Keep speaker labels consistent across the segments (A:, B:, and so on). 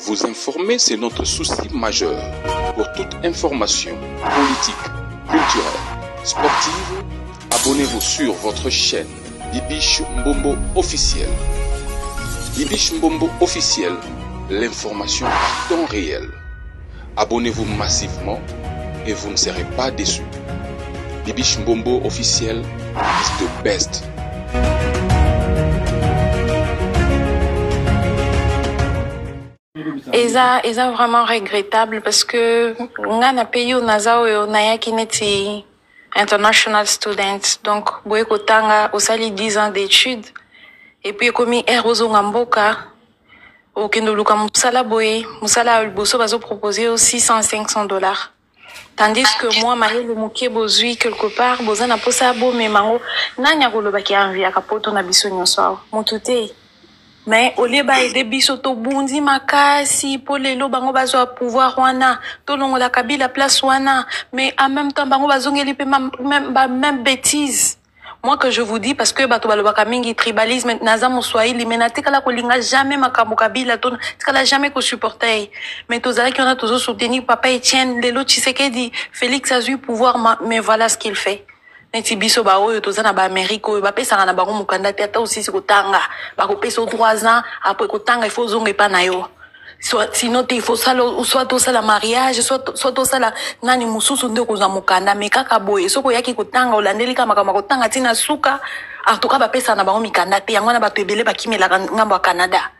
A: Vous informer, c'est notre souci majeur. Pour toute information politique, culturelle, sportive, abonnez-vous sur votre chaîne Bibiche Mbombo officiel. Bibiche Mbombo officiel, l'information en temps réel. Abonnez-vous massivement et vous ne serez pas déçus. Bibiche Mbombo officiel is the best.
B: Eza vraiment regrettable parce que nga na pays nazao na yaki neti international student, donc boye kotanga osali 10 ans d'études et puis komi erozo ngamboka okendo luka musala boye musala boso bazo proposer aussi $600-500, tandis que moi mayele mokie bozui quelque part bozana posa bo memango nanya koloba ki envie akapoto na biso nyonso motute. Mais au lieu de biso to bundi makasi pour les lo bango bazo pouvoir wana to longo la kabila place wana, mais en même temps bango bazongeli pe même bêtise. Moi que je vous dis parce que bato balobaka mingi tribalisme naza mo swahili mais natika la kolinga jamais makambo kabila to tikala jamais ko supporter, mais tozala qui on a toujours soutenir papa Etienne lelo Tshisekedi Félix azui pouvoir, mais voilà ce qu'il fait. Neti biso ba oyo tozana ba Amérique oyo ba pesa na bango mukanda te ata aussi kotanga ba ko pesa 3 ans après kotanga il faut zonga pa na yo, sinon il faut ça soit tout ça la mariage soit tout ça la nani mususu nde ko za mukanda mais kaka boye soko yaki kotanga olandeli kama kotanga tina suka en tout cas ba pesa na bango mikanda te yango na ba tebele ba kimela ngambo Canada.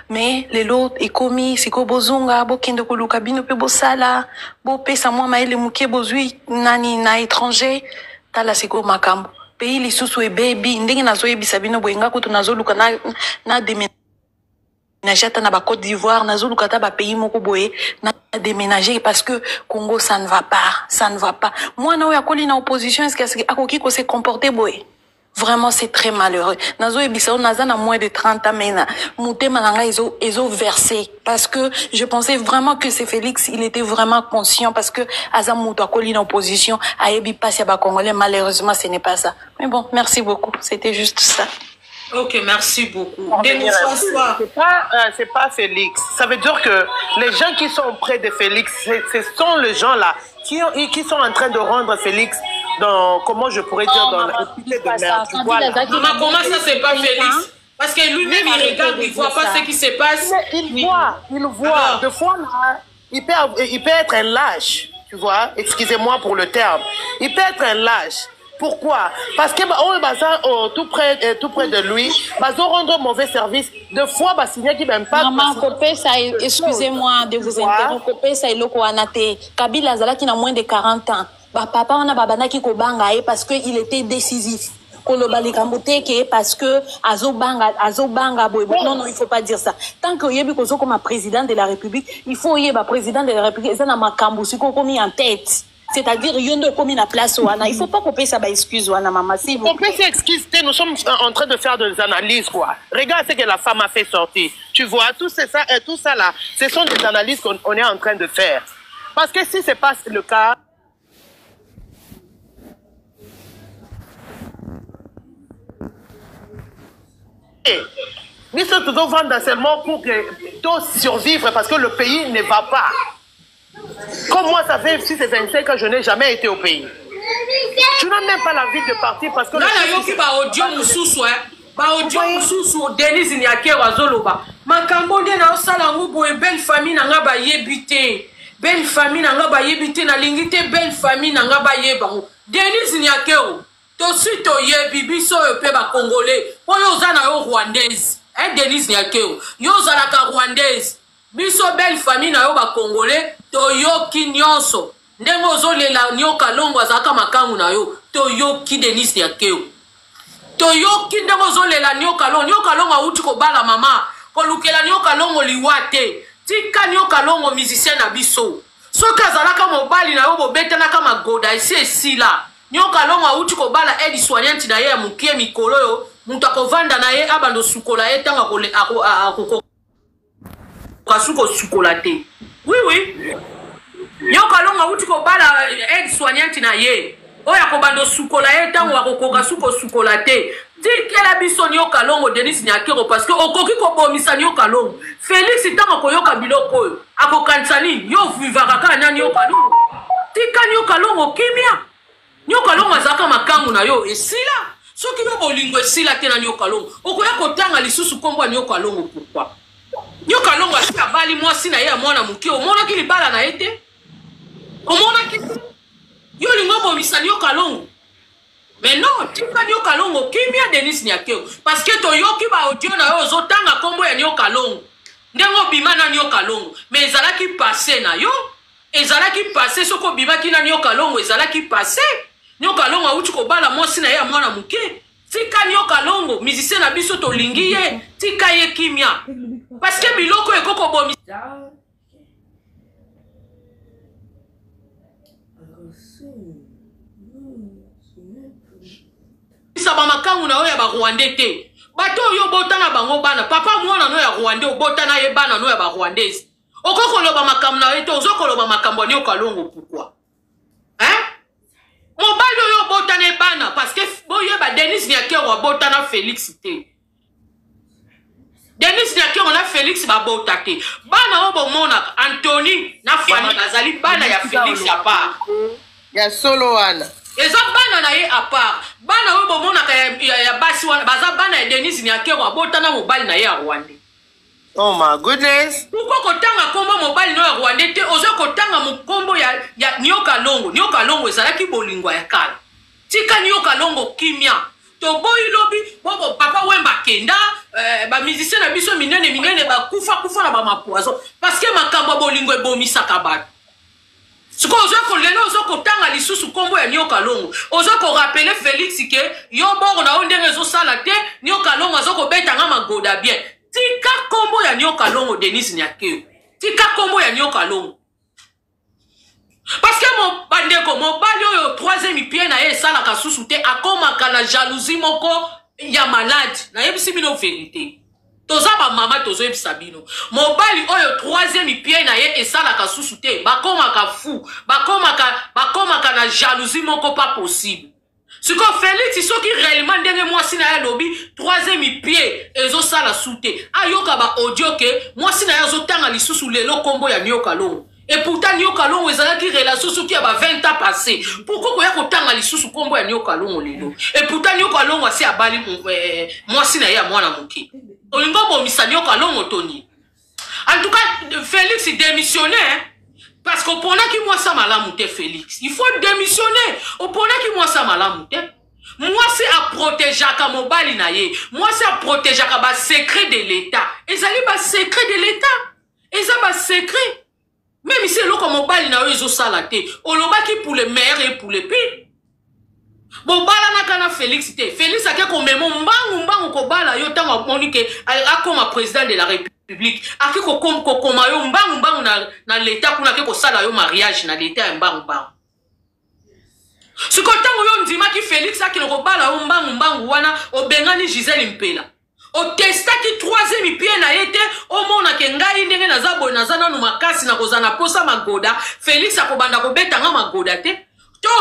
B: Mais les lots ekomi siko bozonga bokende koluka bino pe bosala bo pesa moi maele muke bozui nani na étranger tala siko makambo pays lisusu e baby ndenge nazo yebisa bino boyenga ko nazo luka na déménager ta na ba Côte d'Ivoire nazo luka ta ba pays moko boye na déménager parce que Congo ça ne va pas moi na oya koli na opposition est-ce que akoki ko se comporter boye. Vraiment, c'est très malheureux. Nazo ebisa naza na moins de 30 ans mena. Mutema nanga ezo versé parce que je pensais vraiment que c'est Félix, il était vraiment conscient parce que Azamuto a collé en opposition à Ebi Passia ba Congolais, malheureusement ce n'est pas ça. Mais bon, merci beaucoup, c'était juste ça.
C: Ok, merci beaucoup.
D: C'est pas Félix. Ça veut dire que les gens qui sont auprès de Félix, ce sont les gens là qui sont en train de rendre Félix dans, comment je pourrais dire, dans la république de merde. Voilà.
C: Comment ça c'est pas Félix? Parce que lui-même il regarde, il voit pas ce qui se passe.
D: Il voit. Alors, de fois là, il peut être un lâche, tu vois. Excusez-moi pour le terme. Il peut être un lâche. Pourquoi? Parce que tout près de lui, ils rendre mauvais service. Deux fois, signer qui même pas.
B: Maman, excusez-moi de vous interrompre. Ça est loko anate. Kabila Zala qui n'a moins de 40 ans. Papa on a babana qui kobanga parce que il était décisif. Kolobali kambote parce que azobanga boy. Non, il faut pas dire ça. Tant que yebi kozo comme président de la République, il faut yeba président de la République. Ça na makambo siko komi en tête. C'est-à-dire, il y a une place où il ne faut pas couper ça, excuse, maman.
D: On peut s'excuser, nous sommes en train de faire des analyses, quoi. Regarde ce que la femme a fait sortir. Tu vois, tout ça là, ce sont des analyses qu'on est en train de faire. Parce que si ce n'est pas le cas, nous sommes toujours vendus seulement pour survivre parce que le pays ne va pas. Comme moi, ça fait 6 et 25 ans, je n'ai jamais été au pays. Tu n'as même pas l'envie de partir parce que...
C: Là, il y a audio Denise Nyake Wazoloba. Ma Cambodge na osala ngubo e belle famille na nga ba yebite. Belle famille na nga ba yebite na lingite belle famille na nga ba yebango. Denise Nyake o. To suite o yebi biso e pe ba Congolais. Po yo zana yo Rwandaise. Denise Nyake o. Yo zana ka Rwandaise. Biso belle famille na yo ba Congolais to yo kinyonso ndengo zolela nyoka longo azaka makangu na yo to yo ki Denise Nyake o to yo ki ndengo zolela nyoka longo auti ko bala mama ko lukela nyoka longo liwate tika nyoka longo musicien na biso soki azalaka mobali na yo bobetana kama goda esi la nyoka longo auti ko bala aide soignante na ye ya mukie mikolo yo mutu akovanda na ye abando sukola ye tanga kole akoko kasuko sukolate. Oui. Nyoka longa uti ko bala aide soignante na ye. Oya ko bando sukola ye tango akokoka suko sukolate. tikela biso nyoka longo Denis Nyakero parce que okoki kobomisa nyoka longo Félix ntango koyoka biloko oyo akokanisa nini yo vivaka kaka na nyoka longo tika nyoka longo kimia nyoka longo azaka makangu na yo esila soki yo bolingo esila te na nyoka longo okoya kotanga lisusu kombo nyoka longo pourquoi nyoka longo asi abali mwasi na ye ya mwana moke omonaki libala na ye te omonaki yo lingo bomisa nyoka longo mais non tika nyoka longo kimia Denis Nyakero parce que toyoki ba audio na yo ozotanga kombo ya nyoka longo ndengo bima na nyoka longo mais ezalaki passé na yo ezalaki passé soko bimaki na nyoka longo ezalaki passé nyoka longo auti kobala mwasi na ye ya mwana moke tika nyoka longo musicien na biso tolingi ye tika ye kimia parce que biloko ekoko bomisa ba makangu na yo ya ba Rwandais te bato yo botana bango bana papa mwana no ya Rwandais obotana ye bana no ya ba Rwandais okoko loba makambo na yo te ozokoloba makambo nyoka longo pourquoi hein mobali yo botana bana parce que boye ba Denis Nyakero abotana Félix te Denis Nyakero na Félix ba botate bana obo mona Anthony na Fanny azali bana ya Félix ya part
D: ya solo wana
C: eza bana na ye à part bana oyo bomonaka ya basi wana baza bana ya Denis Nyakero abotana mobali na ye ya Rwandais
D: oh my goodness
C: pourquoi kotanga kombo mobali no ya Rwandais te ozo kotanga mokombo ya nyoka longo ezalaki bolingwa ya kala tika nyoka longo kimia to boyi lobi bobo papa wemba kenda ba musicien na biso minene bakufa na ba mapoison parce que makambo bolingo ebomisaka bato siko ozoko lelo ozoko tanga lisusu kombo ya nyoka longo ozoko rappeler Félix ke yo boro na ondenge zo sala te nyoka longo azoko betanga magoda bien tika kombo ya nyoka longo Denis Nyakero tika kombo ya nyoka longo parce que mon bandeko mobali oyo troisième pied na ye sala ka susu te akomaka na jalousie moko ya malade na yebisi bino vérité toza ba mama tozo yebisa bino mobali oyo troisième pied na ye esalaka susu te bakomaka fou bakomaka na jalousie moko pas possible siko Félix soki réellement ndenge mwasi na ye lobi troisième pied ezosala sute ayoka ba audio ke mwasi na ye azotanga lisusu lelo kombo ya nyoka longo et pourtant nyoka longo ezalaki relation soki ya ba 20 ans passé pourquoi koya kotanga lisusu kombo ya nyoka longo lelo et pourtant nyoka longo asi abali mwasi na ye ya mwana moke olingo bomisa nyoka longo toni en tout cas Félix démissionnaire parce qu'on prenait qui moi ça malamu te Félix il faut démissionner on prenait qui moi ça malamu te moi c'est à protéger ka mobali na ye moi c'est à protéger ka ba secret de l'état et ça li ba secret de l'état et ça ba secret même si le comme mobali na yo zo salate on loba qui pour le meilleur et pour le pire bon bala na kana Félix te Félix ake ko memo mbangu ko bala yo tango monike akoma président de la République ake ko koma yo mbangu na l'état kuna ke ko sala yo mariage na l'état mbangu siko tango yo ndima ki Félix ake ko bala yo mbangu wana obengani Gisèle Mpela o testa ki troisième pied na yete o mona ke ngai ndenge na zabo na zana no makasi na kozana posa magoda Félix akobanda ko betanga magoda te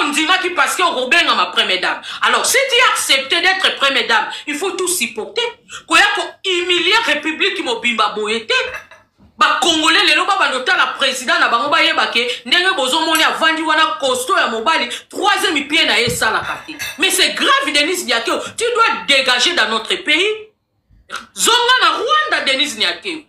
C: on dit qui parce qu'on rebenga ma première dame. Alors, si tu acceptes d'être première dame, il faut tout supporter. Quand il y a humilier République qui m'a bimba boyete, ba Congolais les loba ba nota la président na bango ba yebake ndenge bozo moni avandi wana costo ya mobali troisième pied na esa la kati. Mais c'est grave Denis Nyakero, tu dois dégager dans notre pays. Zonga na Rwanda Denis Nyakero.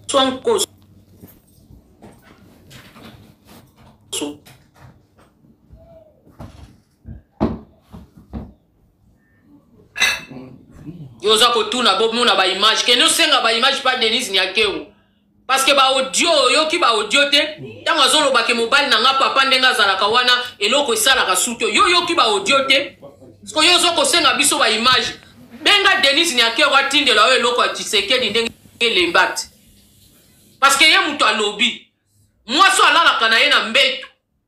C: Son cause. Yoza kotuna bob mona ba image ke no senga ba image pas Denis Nyakero parce que ba audio yo ki ba audio te tango azolo ba ke mobile na nga papa ndenga zalaka wana eloko esala ka suto yo ki ba audio te sko yozo ko senga biso ba image benga Denis Nyakero atindela yo eloko atisekedi ndenge lembati parce que ye muto alobi moi so alala kana ye na mbeto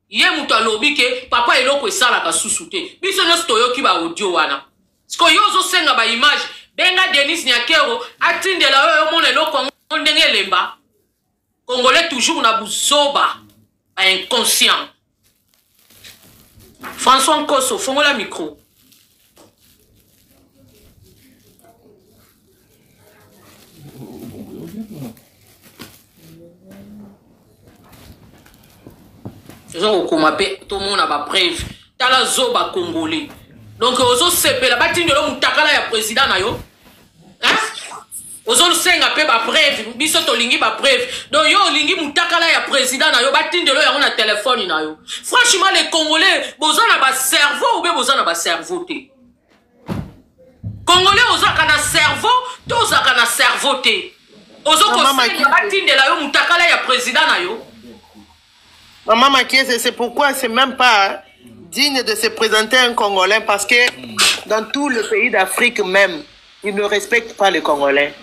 C: ye muto alobi ke papa eloko esala ka susu te biso no sto yo ki ba audio wana sko yozo senga ba image benga Denis Nyakero atindela oyo mona eloko ndenge lemba Congolais toujours na buzoba inconscient. François Nkoso fongola micro. Faisons au mappé tout le monde a ba preuve. Tala zoba congolais. Donc ozo sepe la batine lo mutakala ya président na yo. Hein? Ozo senga pe ba preuve, biso to lingi ba preuve. Donc yo lingi mutakala ya président na yo batine lo ya on a téléphone na yo. Franchement les Congolais, boza na ba cerveau ou bien boza na ba cerveau té. Congolais oza kana cerveau, to oza kana cerveau té. Ozo ko senga batine la yo mutakala ya président na yo.
D: Maman Makiese, c'est pourquoi c'est même pas digne de se présenter un Congolais parce que dans tous les pays d'Afrique même, ils ne respectent pas les Congolais.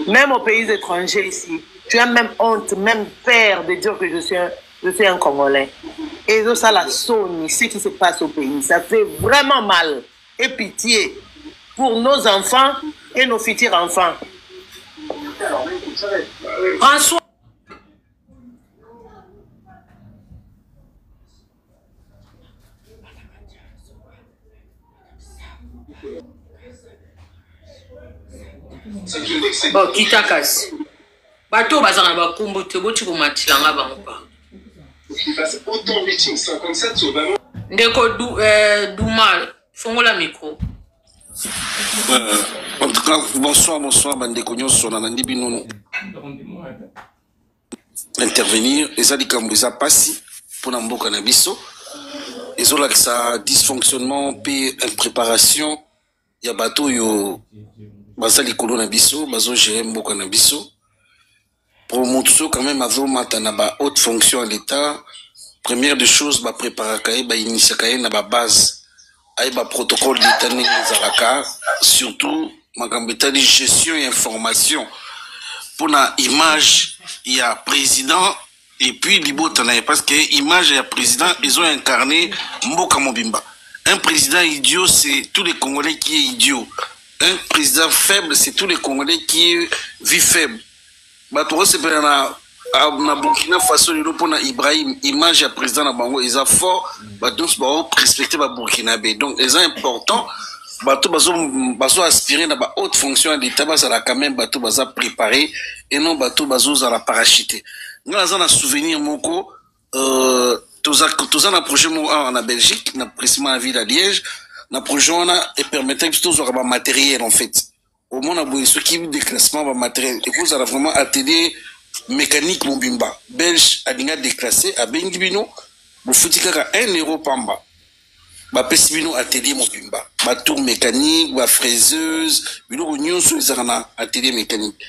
D: Même aux pays étrangers ici, tu as même honte, même peur de dire que je suis un Congolais. Et ça, la sonne, ce qui se passe au pays, ça fait vraiment mal. Et pitié pour nos enfants et nos futurs enfants.
C: François. Bon, Kitakas. Bateau bazana ba kumbu te boti ko matilanga ba mpa.
E: Il passe autant de victimes, 57 sur 20.
C: Ndeko Doumal, fongola micro.
F: En tout cas, bonsoir, Bandeko Nyonso, Nanandi Binono. Intervenir, et ça dit comme ça passe pour Namboka Nabiso. Et ça, ça dysfonctionnement, puis impréparation, il y a bateau, yo. Bazali kolo na biso, bazo gérer mboka na biso. Pour montrer quand même avant matana ba haute fonction à l'État, première des choses ba préparer kaye ba initier kaye na ba base, ay ba protocole d'État ni zalaka, surtout makambeta de gestion et information pour na image il y a président et puis libotana parce que image il y a président ils ont incarné mboka mobimba. Un président idiot c'est tous les Congolais qui est idiot. Un président faible, c'est tous les Congolais qui vivent faible. Batoro c'est na Burkina Faso le pour na Ibrahim image à président na bango ils a fort donc ba respecter ba Burkinabé. Donc c'est important bato bazo aspirer na ba haute fonction à l'État ba ça quand même bato baza préparé et non bato bazo za la parachuter. Nous avons un souvenir moko tous un projet en Belgique, na précisément la ville à Liège. Na projet on a et permettait plutôt de avoir matériel en fait. Au moins on a ce qui déclassement va matériel et vous avez vraiment atelier mécanique mobimba belge a dinga déclassé à Bengibino vous foutez kaka 1 euro pamba. Ba pesibino atelier mobimba ba tour mécanique ba fraiseuse bino nyonso ezana atelier mécanique.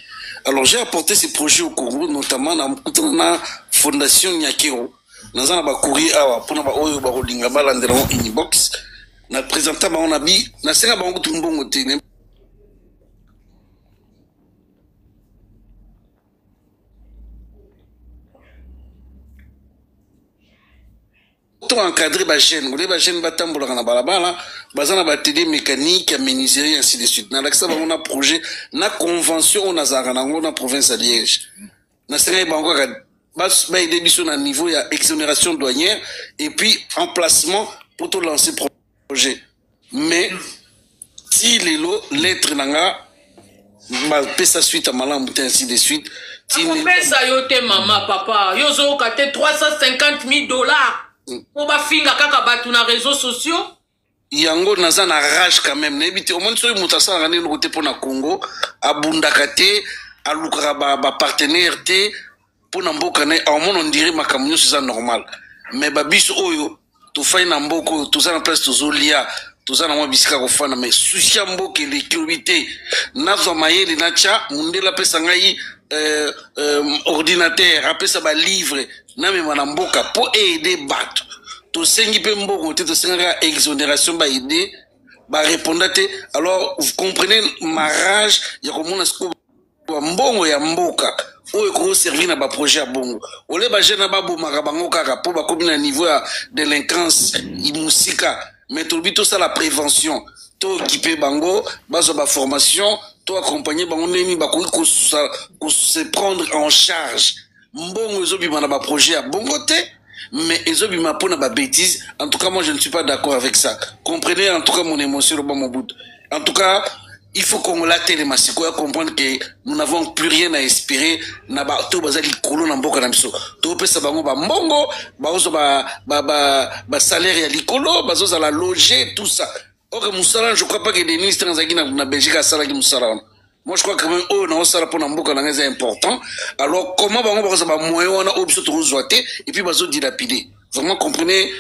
F: Alors j'ai apporté ces projets au Congo notamment dans la fondation Nyakero. Dans un ba courrier awa pour na ba oyo ba holdinga balandela inbox. Na présentant on a dit na senga bango tumbongo te to encadrer ba jeune batambola na balabala bazana ba télé mécanique menuiserie ainsi de suite na l'accès on a projet na convention on a zaranango na province à Liège na senga bango ba aider biso na niveau ya exonération douanière et puis emplacement pour tout lancer projet. Mais si les lots, lettres nanga, ma pesa suite à malam ainsi de suite.
C: Si pesa yote maman papa, yozo kate 350 000 $. Pour ba finga kaka batu na réseaux sociaux.
F: Yango naza na rage quand même. N'ébite au moins sur mutasa ngane no côté pour na Congo, abunda kate, alukara ba partenaire te pour na mboka na au moins on dirait makamunyo c'est ça normal. Mais ba biso oyo tout fait na mboko tout ça en place tout zolia tout ça na mwa bisika ko fana mais souci mboke l'équité nazo mayeli na cha mundela pesa ngai ordinateur apesa ba livre na me na mboka pour aider bato to sengi pe mboko te to senga exonération ba aider ba répondre te alors vous comprenez ma rage ya komona siko mbongo ya mboka oyo ko servir na ba projet ya bongo ole ba jeune ba bomaka bango kaka po ba komi na niveau ya délinquance imusika mais tout bito ça la prévention to équiper bango bazo ba formation to accompagner bango nemi ba ko se prendre en charge mbongo ezobima na ba projet ya bongo te mais ezobima pona ba bêtise. En tout cas moi je ne suis pas d'accord avec ça. Comprenez en tout cas mon émotion le bon mon bout. En tout cas il faut qu'on la télémassiko à comprendre que nous n'avons plus rien à espérer na ba to bazali kolo na mboka na biso to pesa bango ba mbongo bazo ba salaire ya likolo bazo za la loger tout ça. Or musala je crois pas que des ministres na Belgique à sala ki musala. Moi je crois que même oh na sala pona mboka na c'est important. Alors comment bango bazo ba moyen wana obiso to zoate et puis bazo dilapider. Vraiment comprenez.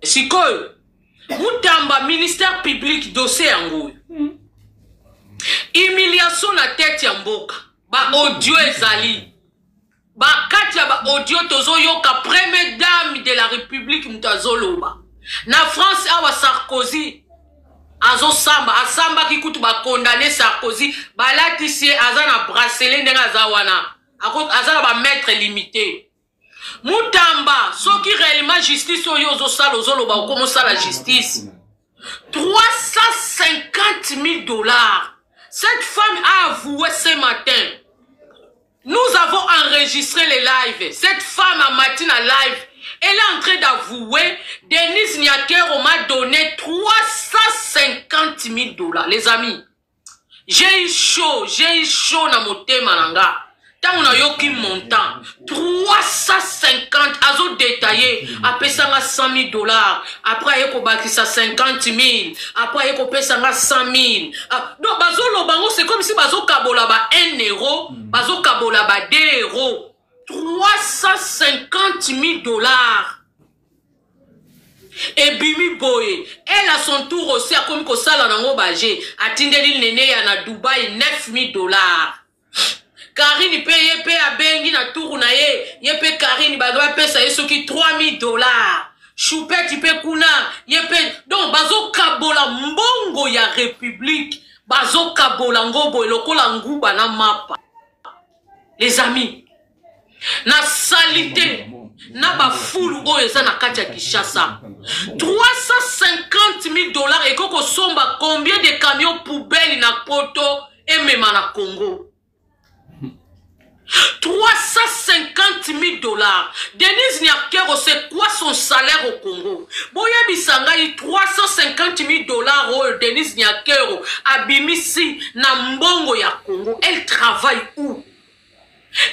C: Sikoyo Mutamba ministère public dossier yango humiliation na tête ya mboka ba audio ezali ba katia ba audio tozo yoka première dame de la République mutazoloba na France awa Sarkozy azo samba kikutu ba condamner Sarkozy balatisie azana bracelet ndenga zawana azana ba maître limité. Mutamba, ce qui réellement justice ozo sala ozoloba comme ça la justice. 350 000 $. Cette femme a avoué ce matin. Nous avons enregistré les lives. Cette femme a matin à live. Elle est en train d'avouer. Denise Nyakero m'a donné 350 000 $. Les amis, j'ai eu chaud na motema nanga. Tant on a yoki montant 350 azo détaillé après ça 100 000 $. Après yeko baki ça 50 000. Après yeko pesa 100 000. Donc bazo lobango c'est comme si bazo kabola ba 1 euro, bazo kabola ba 2 euros. 350 000 $. Et Bimi Boye, elle a son tour aussi a comme ko sala nango baje atindeli nene ya na Dubaï 9 000 $. Karine paye à bengi na tour na ye pe Karine bagaba pesa yeso ki 3 000 $. Choupette pe kuna donc bazo kabola mbongo ya République bazo kabola ngobo lokola nguba na mapa. Les amis, na salité na ba fulu oyo eza na kati ya Kinshasa 350 000 $ et koko somba combien de camions poubelles na poto et même na Congo. 350 000 $. Denise Nyakero, c'est quoi son salaire au Congo? Boya Bisanga, 350 000 $. Denise Nyakero, abimisi na mbongo ya Congo. Elle travaille où?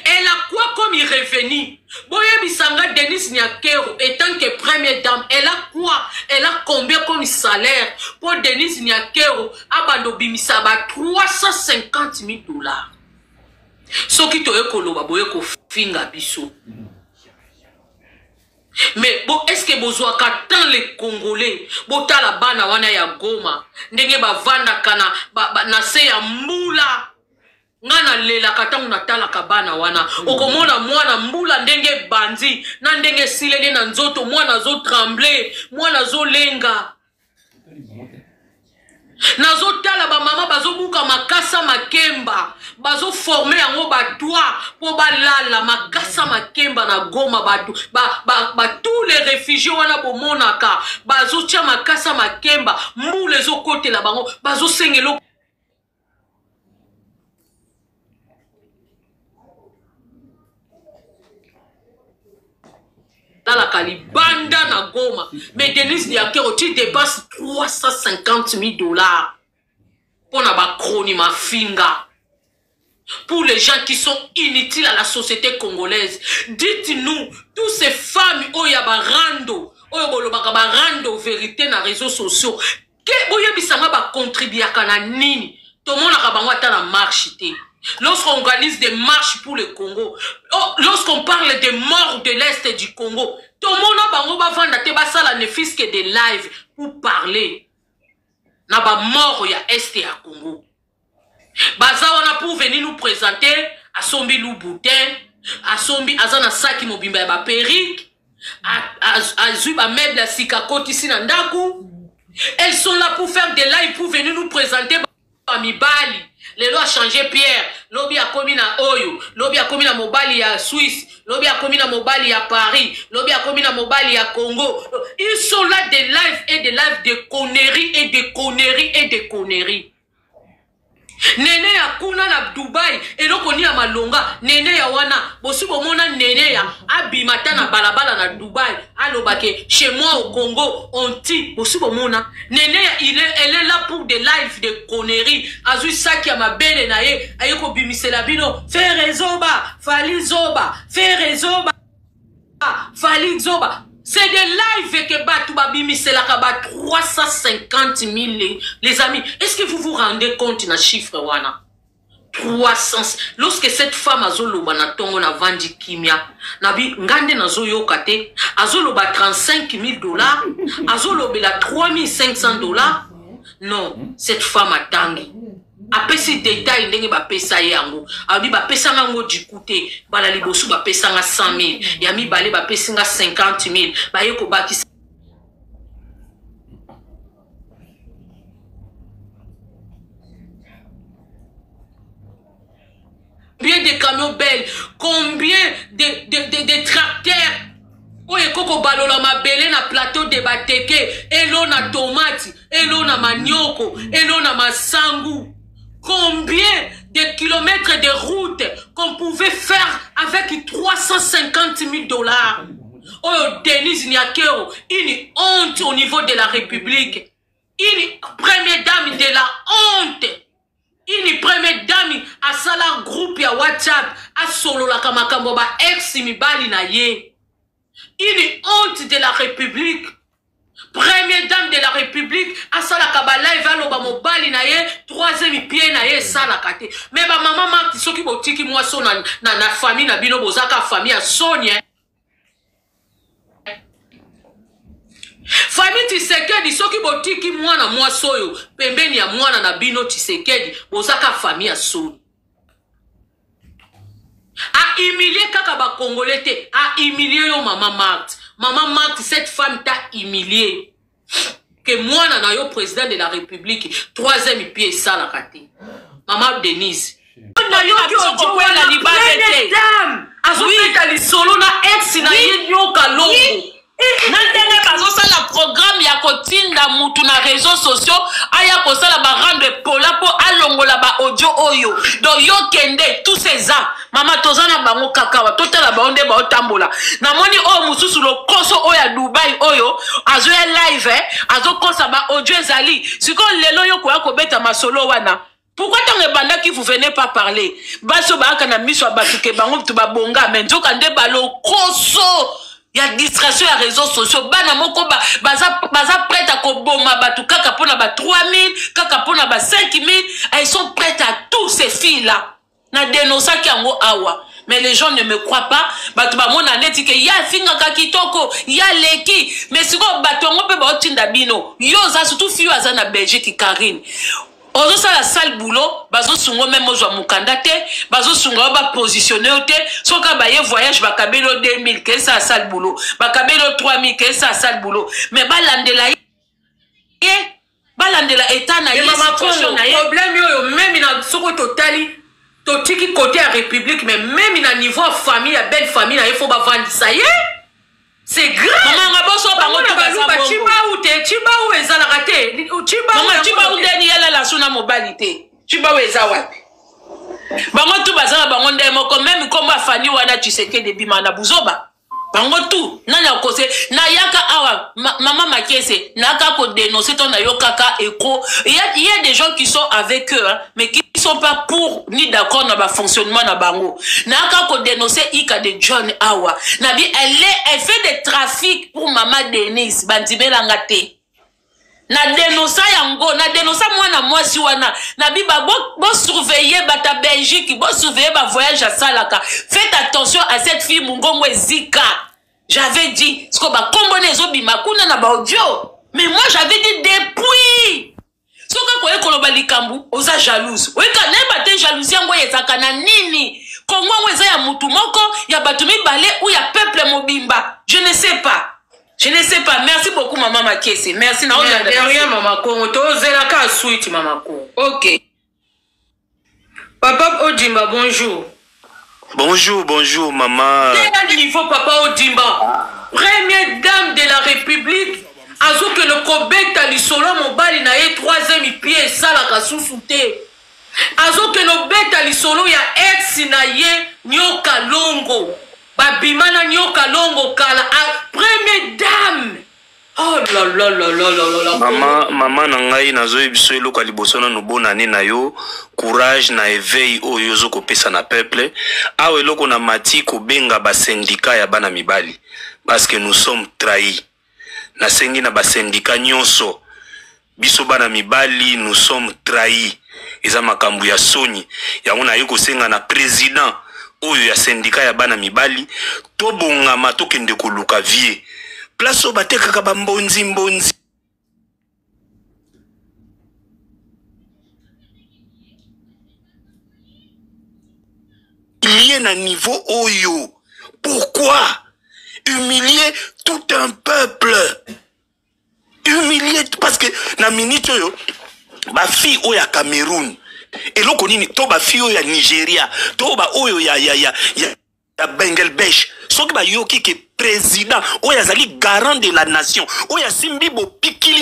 C: Elle a quoi comme revenu? Boya Bisanga, Denise Nyakero, étant que première dame, elle a quoi? Elle a combien comme salaire? Pour Denise Nyakero, abando bimisa ba 350 000 $. Ce qui te ekoloba boye ko finga biso. Mais bon, est-ce que besoin qu'attend les Congolais bota la bana wana ya Goma ndenge bavanda kana na se ya mbula ngana lela katangu natala kabana wana okomona mwana mbula ndenge banzi na ndenge silele na nzoto mwana zo trembler mwana zo lenga nazo tala ba mama bazo buka makasa makemba bazo former yango batwa po balala makasa makemba na Goma batu tous les réfugiés wana bomonaka bazo tia makasa makemba mbule zo kote la bango bazo sengelo la Kalibanda na Goma. Mais Denise Nyakero, tu dépasses 350 000 $ pour na kroni ma finga. Pour les gens qui sont inutiles à la société congolaise. Dites-nous, tous ces femmes oya barando, oya bolobaka barando vérité na réseaux sociaux. Que oya bisanga ba contribuer kana nini? Tout le monde a bango ata na marche té. Lorsqu'on organise des marches pour le Congo, lorsqu'on parle des morts de l'Est du Congo, tout le monde a bango ba vanda te basala ne fils que des lives pour parler. Na ba mort ya Est ya Congo. Baza wana pour venir nous présenter à Sombi Louboutin, à Sombi Azana Saki Mobimba ba Perique, à Zuba Meuble Sikakoti ici na Ndaku. Elles sont là pour faire des lives pour venir nous présenter mibali lelo a changé Pierre lobi a komi na oyo lobi a komi na mobali ya Suisse lobi a komi na mobali ya Paris lobi a komi na mobali ya Congo. Ils sont là des lives et des lives de conneries et de conneries et de conneries. Nene ya kuna na Dubai eloko ni ya malonga nene ya wana bosi bomona nene ya abimata na balabala na Dubai alobake chez moi au Congo on tue bosi bomona nene ya elle est là pour des lives de conneries azui saki ya mabele na ye ayeko bimisela bino faire zoba fali zoba faire zoba fali zoba. C'est des lives que Batoubabi, c'est la kaba 350 000 les amis. Est-ce que vous vous rendez compte de chiffre wana? 300. Lorsque cette femme azoloba na tongo na vandi kimia, nabi ngande na zo yokate, azoloba $35 000, azolobela $3 500. Non, cette femme a tangi. Après ces détails, ndenge ba pesa yango. Abi ba pesa ngo dikute, bala libosu ba pesa nga 100 000, yami balé ba pesa nga 50 000. Ba yeko ba ki combien de camions belles, combien de tracteurs. Oye koko balola mabele na plateau de bateke, elo na tomate, elo na manioko, elo na masangu. Combien de kilomètres de route qu'on pouvait faire avec $350 000? Oh, Denise Nyakero, une honte au niveau de la République. Une première dame de la honte. Une première dame à sala groupe ya WhatsApp, à solo la kamakamboba ex mibali na ye. Une honte de la République. Première dame de la République, à sala kabala eva loba mobali na ye, troisième pied na ye sala kate. Mais ba maman Marthe soki botiki moi so na famille na bino bozaka famille à Sonia. Famille Tshisekedi soki botiki mwana moi soyo, pembeni ya mwana na bino Tshisekedi bozaka famille à Sonia. A humilier kaka ba Congolais te, a humilier yo maman Marthe. Maman Marthe, cette femme t'a humilié. Que moi, na yo président de la République, troisième pied, ça la raté. Maman Denise. Na yo la liberté. Oui, solo na ex na yo kalongo. Nandenge bazosa la programme ya kotinda mutu na réseaux sociaux aya kosala ba rendre pola po alongola ba audio oyo donc yo kende tous ces ans mama tozana bango kakawa totala baonde ba otambola namoni o mususu lo koso oya Dubai oyo azo ya live azo kosa ba audio ezali siko lelo yo ko akobeta masolo wana. Pourquoi tant que banda qui vous venez pas parler baso ba kana miso batuke bango tu ba bonga mais nzoka nde balo koso. Il y a distraction à réseaux sociaux. Bana moko baza prête à koboma batu kaka pona ba 3000, kaka pona ba 5000. Elles sont prêtes à tous ces filles là. Na dénoncer kiango awa. Mais les gens ne me croient pas. Batu ba mona neti ke ya finga kakitoko, ya leki. Mais siko batu ngo pe ba otinda bino. Yo za surtout fiyo azana Belgique Karine. Ozo sa la sale boulot, bazo sungo même ozwa mukanda te, bazo sungo ba positionner te, soka ba ye voyage ba kabelo 2000 que ça sale boulot, ba kabelo 3000 que ça sale boulot, mais ba landela ye, ba landela état na ye situation na ye. Problème yo même na soko totali, totiki côté à République mais même na niveau famille, à belle famille na il faut ba vendre ça ye. C'est grave. Maman ngaboso bango to bazabo. Chiba ute, chiba u ezala kate. Chiba maman chiba ute ni yala la suna mobilité. Chiba u ezawapi. Bango tu bazala bango ndemo ko même comme afani wana Tshisekedi bima na buzoba. Bango tu nana kose na yaka awa maman Makese naka ko dénoncer ton na yokaka eko. Il y a des gens qui sont avec eux hein, mais qui sont pas pour ni d'accord na ba fonctionnement na bango. Naka ko dénoncer ika de John Awa. Nabi elle fait des trafics pour maman Denise bandimela ngate. Na dénoncer yango, na dénoncer mwana mwasi wana. Nabi ba bo surveiller bata Belgique, bo surveiller ba voyage à Salaka. Faites attention à cette fille Mungongo Zika. J'avais dit ce qu'on va combiner zobima kuna na ba audio. Mais moi j'avais dit depuis. Soka koye koloba likambu oza jalouse. Weka neba te jalousie yango yezaka na nini? Kongo weza ya mutu moko ya batumi balé ou ya peuple mobimba. Je ne sais pas. Je ne sais pas. Merci beaucoup maman Makese. Merci na
G: rien maman Kongo. To zelaka sweet maman Kongo.
C: OK. Papa Odimba, bonjour.
G: Bonjour, maman.
C: Quel niveau, Papa Odimba? Première dame de la République. Azo que le Kobek a l'isolo, mon bali na ye 3e pied, ça la kasusoute. Azo que le bet a l'isolo, ya ex na ye, nyoka longo. Babimana nyoka longo kala. Première dame. Oh là là là là là là.
G: Maman nangai nazo ebiso eloko liboso na nobona ne na yo courage na éveil oyo zo kopesa na peuple awe eloko na mati ko benga ba syndicat ya bana mibali parce que nous sommes trahis na sengi na ba syndicat nyonso biso bana mibali nous sommes trahis eza makambu ya soni yango na yeko senga na président oyo ya syndicat ya bana mibali to bonga matokende ko luka vie place au bate kaka ba mbonzi. Il y a un niveau oyo. Pourquoi humilier tout un peuple? Humilier parce que na minute oyo ba fille oya Cameroun et loko nini to ba fille oya Nigeria to ba oyo ya Bangladesh soki ba yoki ke président oya zali garant de la nation oya simbi bo pikili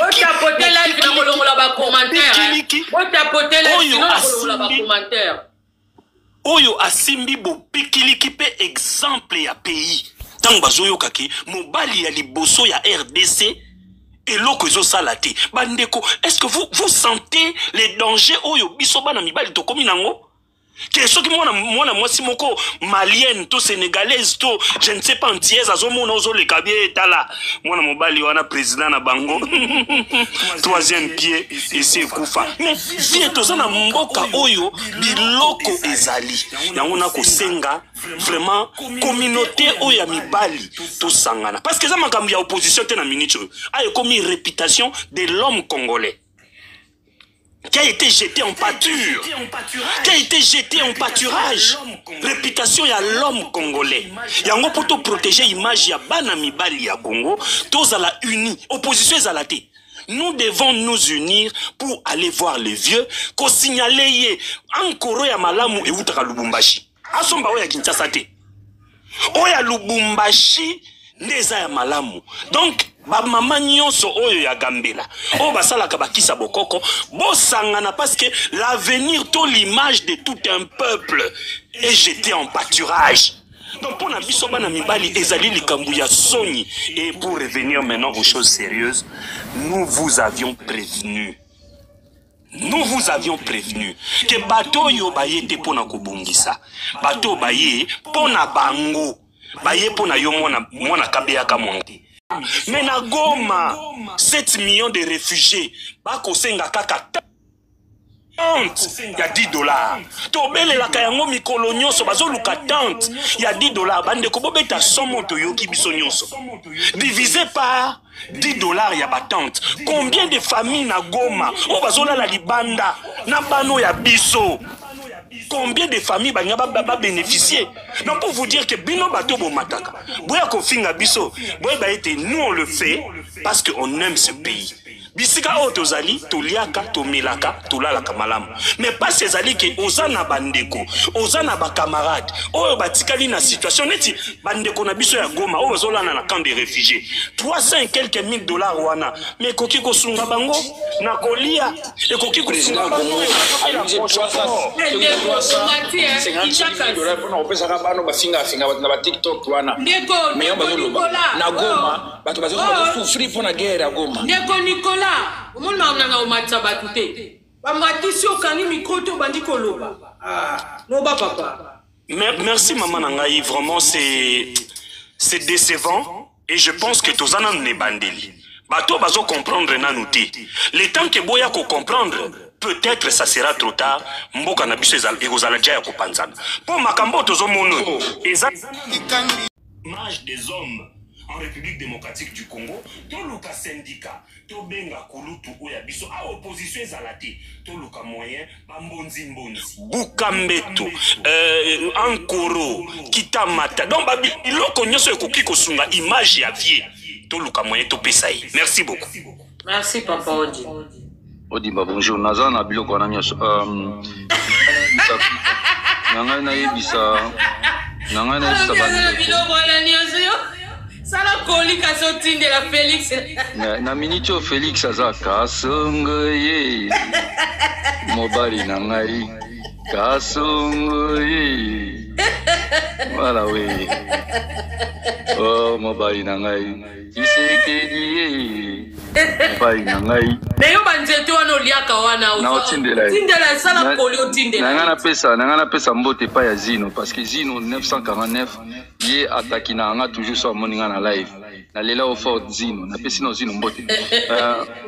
G: oyo asimbi bo pikili ki pe exemple ya pays tango bazoyo kaki mobali ya liboso ya RDC et loko zo salate bandeko est-ce que vous sentez les dangers oyo biso bana mibali to komi nango que ceux qui mona mwasi moko malienne to sénégalaise to je ne sais pas antillaise azomona ozo le kabie tala mona mobali wana président na bango 3e pied ici kufa mais vie to na mboka oyo biloko ezali yango na kosenga vraiment communauté oyo ya mibali to sangana parce que ça makambi ya opposition te na minute a commis réputation de l'homme congolais qui a été jeté en pâture, qui a été jeté en pâturage. Réputation ya l'homme congolais. Yango pour te protéger l'image ya bana mibali ya Congo, tous à la uni, opposition ezalate. Nous devons nous unir pour aller voir les vieux, qu'on signale ye encore ya malamu et utaka Lubumbashi. Asomba oya Kinshasa te. Oya Lubumbashi neza ya malamu. Donc ba mama nyonso oyo ya Gambela o basala ka bakisa bokoko bosangana parce que l'avenir to l'image de tout un peuple est jeté en pâturage. Donc pour na biso bana mibali ezali likambu ya soni. Et pour revenir maintenant aux choses sérieuses, nous vous avions prévenu que bato yo baye te pona kobungisa bato baye pona bango baye pona yo mona kabeya ka monte. Mais na Goma 7 millions de réfugiés bako senga kaka tente ya $10 tobele la kayango mikolo nyonso bazoluka tente ya $10 bande ko bobeta somo to yoki biso nyonso divisé par $10 ya batante. Combien de familles na Goma o bazola la libanda na bano ya biso? Combien de familles ba bénéficier? Donc pour vous dire que bino bato bo mataka boya ko finga biso boya ba été nous on le fait parce qu'on aime ce pays. Bisika o tozali toliaka tomelaka tolalaka malamu. Mais pas ces ali que ozana bandeko ozana ba camarades oyo batikali na situation neti bandeko na biso ya Goma o bazolana na camp de réfugiés 300 et quelques $1000 wana mais koki ko sunga bango na kolia et koki ko sunga bango Merci maman Nangaï, vraiment c'est décevant et je pense que tous en ne bandeli. Bato bazo comprendre nanouti. Le temps que boya ko comprendre, peut-être ça sera trop tard. Mboka na biso ezal egozala dia ko panzana. Pour makambo tozo mono. Image des hommes en République démocratique du Congo, tout le syndicat, tout benga kulutu oya biso a opposition ezalate, tout le moyen bambonzi mbonzi. Bukambeto, Ankoro, Kitamata. Donc babi iloko nyoso ekoki kosunga image ya vie. Tout le moyen to pesaï. Merci beaucoup.
C: Merci papa Odi.
H: Odi bonjour. Nazana biloko na nyoso.
C: Sala kolika sotinde la Félix.
H: Na minitio Félix azaka songoye. Mobali nangai kasongoye. Voilà oui. Oh mobali nangai. Isekedi. Mobali nangai.
C: Neyo banzete wana liaka wana.
H: Na otindela.
C: Tindela sala koli otindela.
H: Nangana pesa mbote pa ya Zino parce que Zino 949 ye ataki na nga toujours so moninga na live. Na lela au fort Zino, na pesi no Zino mbote.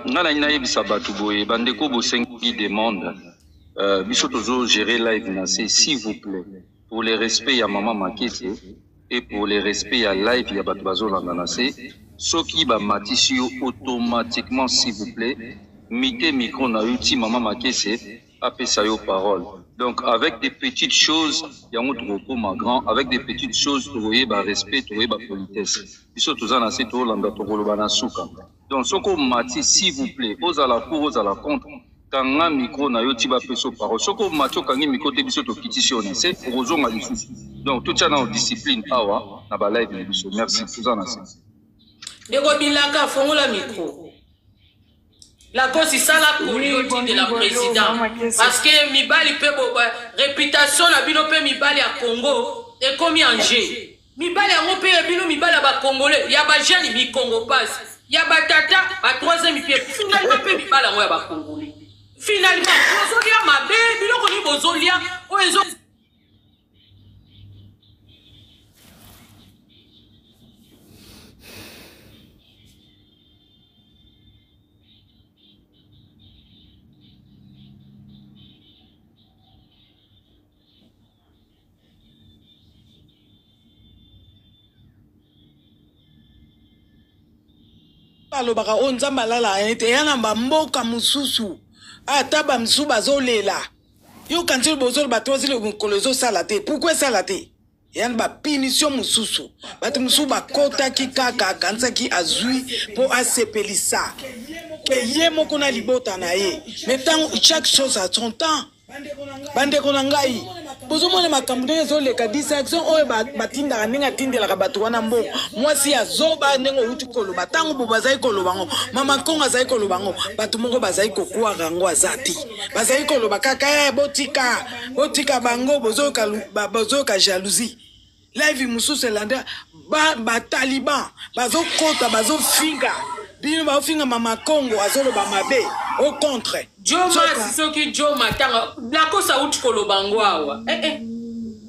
H: Ngana ina yebisa batu boye bandeko bo 5 demande. Biso tozo gérer live na c'est s'il vous plaît pour le respect ya maman Makese et pour le respect ya live ya batu bazo landa c'est soki ba matisi automatiquement s'il vous plaît mité micro na uti maman Makese apesa yo parole. Donc avec des petites choses ya ngoto ko ma grand avec des petites choses to voyez ba respect to voyez ba politesse. Biso tozana c'est to landa to koloba na suka. Donc soko mati s'il vous plaît ozala pour ozala contre kanga micro na yo tiba peso parole soko matio kangi micro te biso to kitisione c'est rozonga lisusu donc tout ça na discipline awa na ba live na biso merci tuzana c'est
C: ndeko bilaka fongola micro la cause ça la communauté de la président parce que mibali pe réputation na bino pe mibali ya Congo et comme Angers mibali ya ngope bino mibali ba congolais ya ba jeune mi Congo passe ya ba tata ba troisième pied finalement pe mibali ya ba congolais. Finalement, bozolia mabe, biloko ni bozolia, oezo.
I: Alobaka onzamba lala ete yana mboka mususu. Ataba msuba zolela. Yo kantil bozol batozile mukolozo salate. Pourquoi salate? Yan ba punition mususu. Bat msuba kota ki kaka kansa ki azui po asepelisa. Ke ye moko na libota na ye. Mais tant chaque chose a son temps. Bande konangai. Bozo mona makambo zo le kadisa action oyo batinda ninga tindela ka batu wana mbo. Mwasi azoba nengo uti koloba tango bobazai kolobango. Mama konga zai kolobango. Batu moko bazai kokwa rango azati. Bazai koloba kaka botika bango bozo ka jalousie. Live mususu landa ba taliban bazo kota bazo finga. Bino ba finga mama Congo azolo ba mabe au contre.
C: Joma soki Joma tanga la kosa uti kolobango awa.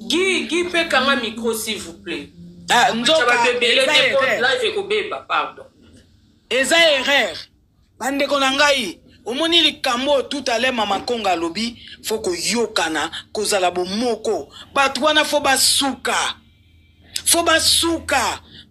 C: Gi pe kanga micro s'il vous plaît.
I: Ah nzoka
C: live ko beba pardon.
I: Eza erreur. Bande konangai omoni likambo tout à l'heure mama Congo lobi foko yokana kozala bo moko. Batu wana fo basuka.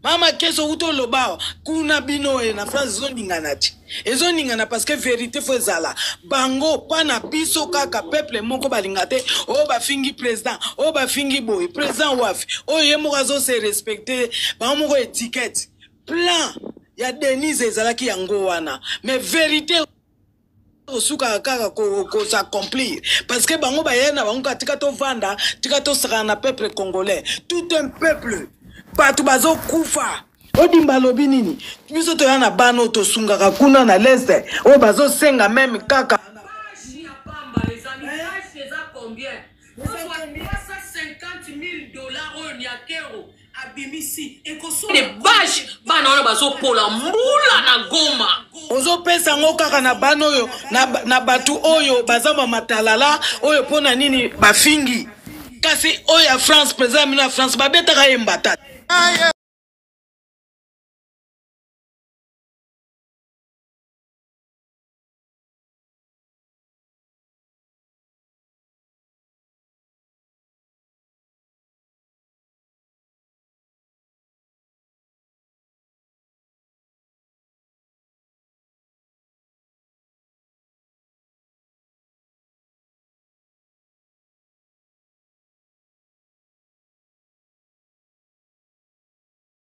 I: Mama keso uto lobao kuna bino na France zoningana ti. Ezoningana parce que vérité fo zala. Bango pana biso kaka peuple moko balingate o ba fingi président, o ba fingi boy, président wafi. O yemo razo se respecter, ba moko étiquette. Plan ya Denise ezalaki yango wana. Mais vérité osuka kaka ko s'accomplir parce que bango bayena bango katika to vanda, tika to sera na peuple congolais. Tout un peuple batu bazo kufa odimba lobi nini biso to yana bano to sungaka kuna na leste o bazo senga même kaka
C: les amis c'est ça combien 350 000 $, nyakero abimisi ekoso les bâches bana wana bazo pola mbula na Goma
I: ozo pesa ngo kaka na bano oyo na batu oyo bazama matalala oyo pona nini bafingi kasi oyo ya France président na France babetaka yembata